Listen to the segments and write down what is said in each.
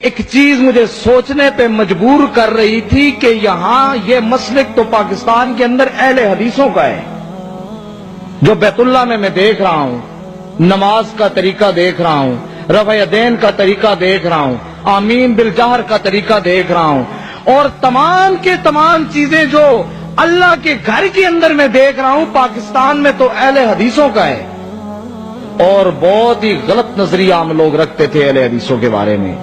ایک چیز مجھے سوچنے پہ مجبور کر رہی تھی کہ یہاں یہ مسلک تو پاکستان کے اندر اہل حدیثوں کا ہے، جو بیت اللہ میں دیکھ رہا ہوں، نماز کا طریقہ دیکھ رہا ہوں، رفع یدین کا طریقہ دیکھ رہا ہوں، آمین بالجہر کا طریقہ دیکھ رہا ہوں، اور تمام کے تمام چیزیں جو اللہ کے گھر کے اندر میں دیکھ رہا ہوں، پاکستان میں تو اہل حدیثوں کا ہے۔ اور بہت ہی غلط نظریہ ہم لوگ رکھتے تھے اہل حدیثوں کے بارے میں،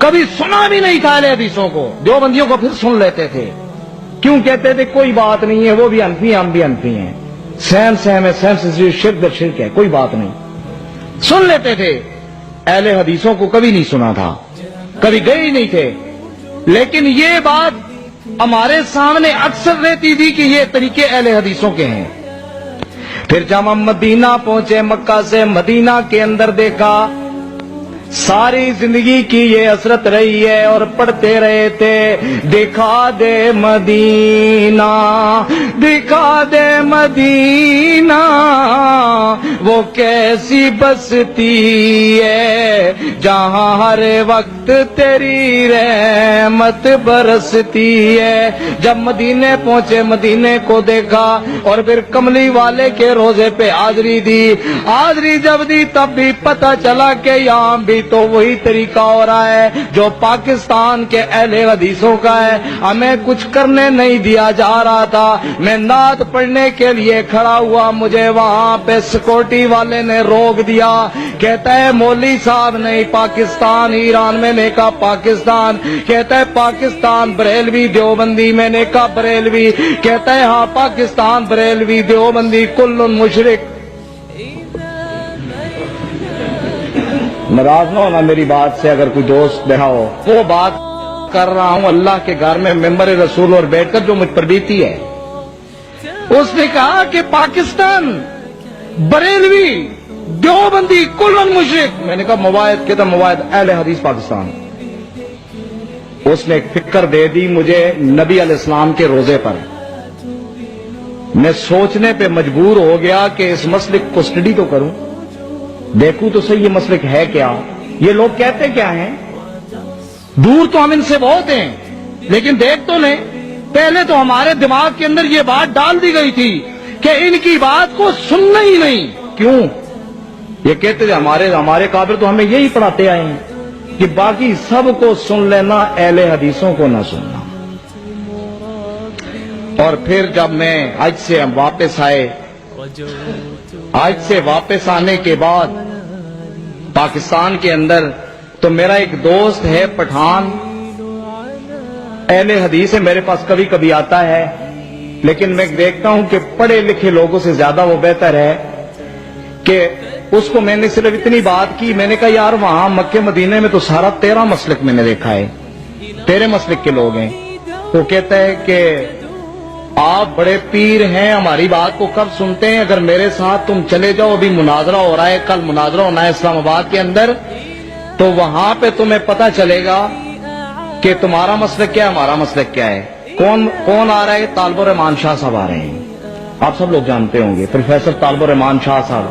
کبھی سنا بھی نہیں تھا اہل حدیثوں کو، دیوبندیوں کو پھر سن لیتے تھے، کیوں کہتے تھے کوئی بات نہیں ہے، وہ بھی انفی ہیں ہم بھی انفی ہیں، سیم سیم ہے، سیم سے شرک در شرک ہے، کوئی بات نہیں، سن لیتے تھے۔ اہل حدیثوں کو کبھی نہیں سنا تھا، کبھی گئے ہی نہیں تھے، لیکن یہ بات ہمارے سامنے اکثر رہتی تھی کہ یہ طریقے اہل حدیثوں کے ہیں۔ پھر جب ہم مدینہ پہنچے، مکہ سے مدینہ کے اندر دیکھا، ساری زندگی کی یہ حسرت رہی ہے اور پڑھتے رہے تھے، دکھا دے مدینہ، دکھا دے مدینہ، وہ کیسی بستی ہے جہاں ہر وقت تیری رحمت برستی ہے۔ جب مدینے پہنچے، مدینے کو دیکھا اور پھر کملی والے کے روزے پہ حاضری دی، حاضری جب دی تب بھی پتہ چلا کہ یہاں بھی تو وہی طریقہ ہو رہا ہے جو پاکستان کے اہل حدیثوں کا ہے۔ ہمیں کچھ کرنے نہیں دیا جا رہا تھا، میں نعت پڑھنے کے لیے کھڑا ہوا، مجھے وہاں پہ سیکورٹی والے نے روک دیا، کہتا ہے مولوی صاحب نہیں، پاکستان ایران، میں نے کہا پاکستان، کہتا ہے پاکستان بریلوی دیوبندی، میں نے کہا بریلوی، کہتا ہے ہاں پاکستان بریلوی دیوبندی کل مشرک۔ ناراض نہ ہونا میری بات سے، اگر کوئی دوست بیٹھا ہو، وہ بات کر رہا ہوں اللہ کے گھر میں ممبر رسول اور بیٹھ کر جو مجھ پر بیتی ہے۔ اس نے کہا کہ پاکستان بریلوی دیوبندی کل مشرک، میں نے کہا مواعد، کہتا مواعد اہل حدیث پاکستان۔ اس نے ایک فکر دے دی مجھے نبی علیہ السلام کے روزے پر، میں سوچنے پہ مجبور ہو گیا کہ اس مسلک کو اسٹڈی تو کروں، دیکھوں تو صحیح یہ مسلک ہے کیا، یہ لوگ کہتے کیا ہیں، دور تو ہم ان سے بہت ہیں لیکن دیکھ تو لیں۔ پہلے تو ہمارے دماغ کے اندر یہ بات ڈال دی گئی تھی کہ ان کی بات کو سننا ہی نہیں، کیوں؟ یہ کہتے تھے ہمارے قابل تو ہمیں یہی پڑھاتے آئے ہیں کہ باقی سب کو سن لینا، اہل حدیثوں کو نہ سننا۔ اور پھر جب میں حج سے ہم واپس آئے، حج سے واپس آنے کے بعد پاکستان کے اندر تو میرا ایک دوست ہے پٹھان، اہل حدیث ہے، میرے پاس کبھی کبھی آتا ہے، لیکن میں دیکھتا ہوں کہ پڑھے لکھے لوگوں سے زیادہ وہ بہتر ہے کہ اس کو میں نے صرف اتنی بات کی، میں نے کہا یار وہاں مکے مدینے میں تو سارا تیرا مسلک میں نے دیکھا ہے، تیرے مسلک کے لوگ ہیں۔ وہ کہتا ہے کہ آپ بڑے پیر ہیں، ہماری بات کو کب سنتے ہیں، اگر میرے ساتھ تم چلے جاؤ، ابھی مناظرہ ہو رہا ہے، کل مناظرہ ہونا ہے اسلام آباد کے اندر، تو وہاں پہ تمہیں پتہ چلے گا کہ تمہارا مسلک کیا ہے، ہمارا مسلک کیا ہے۔ کون آ رہا ہے؟ طالب الرحمان شاہ صاحب آ رہے ہیں، آپ سب لوگ جانتے ہوں گے، پروفیسر طالب الرحمان شاہ صاحب،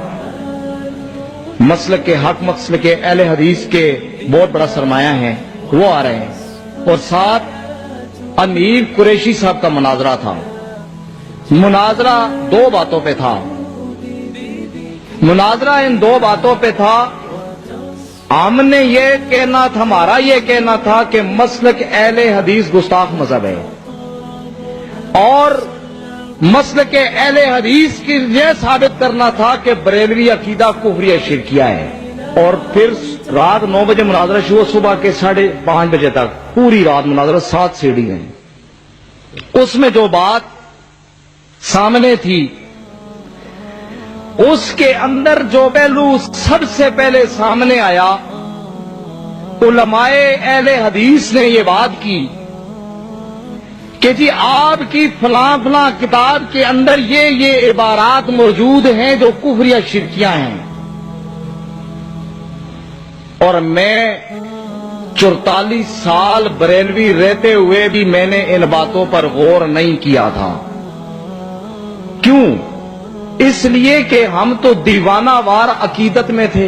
مسلک کے حق، مسلک کے اہل حدیث کے بہت بڑا سرمایہ ہیں، وہ آ رہے ہیں، اور ساتھ امیر قریشی صاحب کا مناظرہ تھا۔ مناظرہ دو باتوں پہ تھا، مناظرہ ان دو باتوں پہ تھا۔ ہم نے یہ کہنا تھا، ہمارا یہ کہنا تھا کہ مسلک اہل حدیث گستاخ مذہب ہے، اور مسلک اہل حدیث کی یہ ثابت کرنا تھا کہ بریلوی عقیدہ کفریہ شرکیہ ہے۔ اور پھر رات 9 بجے مناظرہ شروع، صبح کے 5:30 بجے تک پوری رات مناظرہ، 7 سیڑھی ہیں۔ اس میں جو بات سامنے تھی، اس کے اندر جو پہلو سب سے پہلے سامنے آیا، علماء اہل حدیث نے یہ بات کی کہ جی آپ کی فلاں فلاں کتاب کے اندر یہ عبارات موجود ہیں جو کفریہ شرکیہ ہیں، اور میں 44 سال بریلوی رہتے ہوئے بھی میں نے ان باتوں پر غور نہیں کیا تھا۔ کیوں؟ اس لیے کہ ہم تو دیوانہ وار عقیدت میں تھے،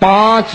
5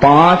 5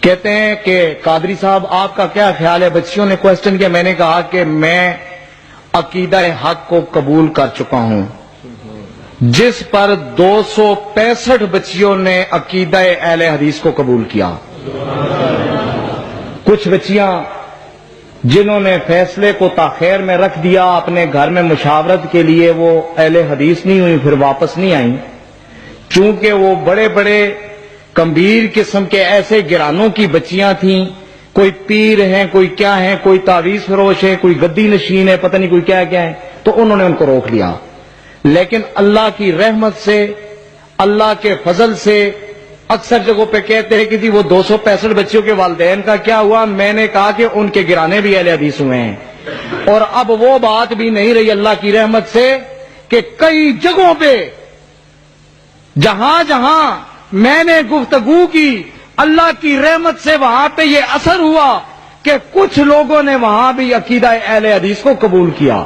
کہتے ہیں کہ قادری صاحب آپ کا کیا خیال ہے؟ بچیوں نے کوشچن کیا، میں نے کہا کہ میں عقیدہ حق کو قبول کر چکا ہوں، جس پر 265 بچیوں نے عقیدہ اہل حدیث کو قبول کیا۔ کچھ بچیاں جنہوں نے فیصلے کو تاخیر میں رکھ دیا، اپنے گھر میں مشاورت کے لیے وہ اہل حدیث نہیں ہوئی، پھر واپس نہیں آئیں، چونکہ وہ بڑے بڑے گمبھیر قسم کے ایسے گرانوں کی بچیاں تھیں، کوئی پیر ہیں، کوئی کیا ہیں، کوئی تعویذ فروش ہے، کوئی گدی نشین ہے، پتہ نہیں کوئی کیا کیا ہے، تو انہوں نے ان کو روک لیا۔ لیکن اللہ کی رحمت سے، اللہ کے فضل سے، اکثر جگہوں پہ کہتے ہیں کہ جی وہ 265 بچیوں کے والدین کا کیا ہوا، میں نے کہا کہ ان کے گرانے بھی اہل حدیث ہوئے ہیں، اور اب وہ بات بھی نہیں رہی اللہ کی رحمت سے کہ کئی جگہوں پہ جہاں جہاں میں نے گفتگو کی، اللہ کی رحمت سے وہاں پہ یہ اثر ہوا کہ کچھ لوگوں نے وہاں بھی عقیدہ اہل حدیث کو قبول کیا۔